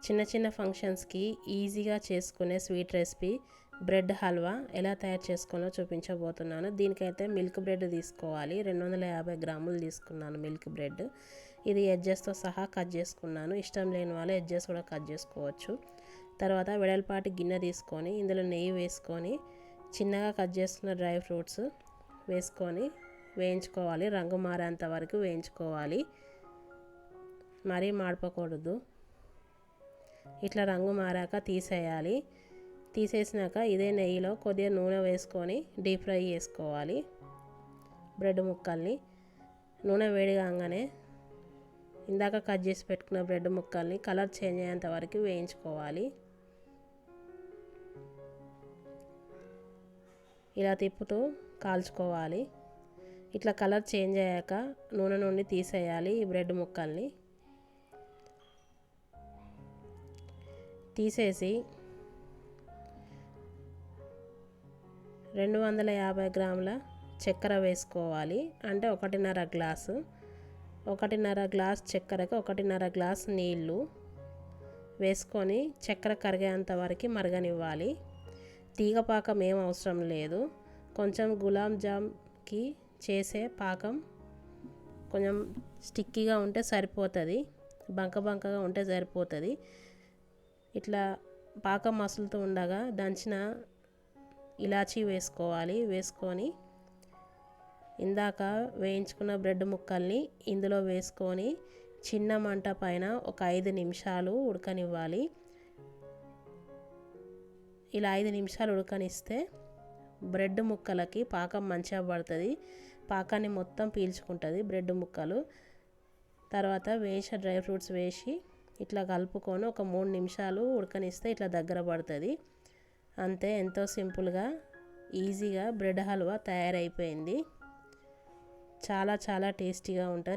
చిన్న చిన్న ఫంక్షన్స్కి ఈజీగా చేసుకునే స్వీట్ రెసిపీ బ్రెడ్ హల్వా ఎలా తయారు చేసుకోవాలో చూపించబోతున్నాను. దీనికైతే మిల్క్ బ్రెడ్ తీసుకోవాలి. 250 గ్రాములు తీసుకున్నాను మిల్క్ బ్రెడ్. ఇది ఎడ్జెస్తో సహా కట్ చేసుకున్నాను. ఇష్టం లేని వాళ్ళు ఎడ్జెస్ కూడా కట్ చేసుకోవచ్చు. తర్వాత వెడల్పాటి గిన్నె తీసుకొని ఇందులో నెయ్యి వేసుకొని చిన్నగా కట్ చేసుకున్న డ్రై ఫ్రూట్స్ వేసుకొని వేయించుకోవాలి. రంగు మారేంత వరకు వేయించుకోవాలి. మరీ మాడిపోకూడదు. ఇట్లా రంగు మారాక తీసేయాలి. తీసేసినాక ఇదే నెయ్యిలో కొద్దిగా నూనె వేసుకొని డీప్ ఫ్రై చేసుకోవాలి బ్రెడ్ ముక్కల్ని. నూనె వేడి కాగానే ఇందాక కట్ చేసి పెట్టుకున్న బ్రెడ్ ముక్కల్ని కలర్ చేంజ్ అయ్యేంత వరకు వేయించుకోవాలి. ఇలా తిప్పుతూ కాల్చుకోవాలి. ఇట్లా కలర్ చేంజ్ అయ్యాక నూనె నుండి తీసేయాలి ఈ బ్రెడ్ ముక్కల్ని. తీసేసి 250 గ్రాముల చక్కెర వేసుకోవాలి. అంటే 1.5 గ్లాసు. 1.5 గ్లాస్ చక్కెరకి 1.5 గ్లాస్ నీళ్ళు వేసుకొని చక్కెర కరిగేంత వరకు మరగనివ్వాలి. తీగ పాకం ఏం అవసరం లేదు. కొంచెం గులాబ్ జామ్కి చేసే పాకం కొంచెం స్టిక్కీగా ఉంటే సరిపోతుంది. బంకగా ఉంటే సరిపోతుంది. ఇట్లా పాకం మసులుతూ ఉండగా దంచిన ఇలాచీ వేసుకోవాలి. వేసుకొని ఇందాక వేయించుకున్న బ్రెడ్ ముక్కల్ని ఇందులో వేసుకొని చిన్న మంట పైన ఒక 5 నిమిషాలు ఉడకనివ్వాలి. ఇలా 5 నిమిషాలు ఉడకనిస్తే బ్రెడ్ ముక్కలకి పాకం మంచిగా పడుతుంది. పాకాన్ని మొత్తం పీల్చుకుంటుంది బ్రెడ్ ముక్కలు. తర్వాత వేసిన డ్రై ఫ్రూట్స్ వేసి ఇట్లా కలుపుకొని ఒక 3 నిమిషాలు ఉడకనిస్తే ఇట్లా దగ్గర పడుతుంది. అంతే, ఎంతో సింపుల్గా ఈజీగా బ్రెడ్ హల్వా తయారైపోయింది. చాలా టేస్టీగా ఉంటుంది.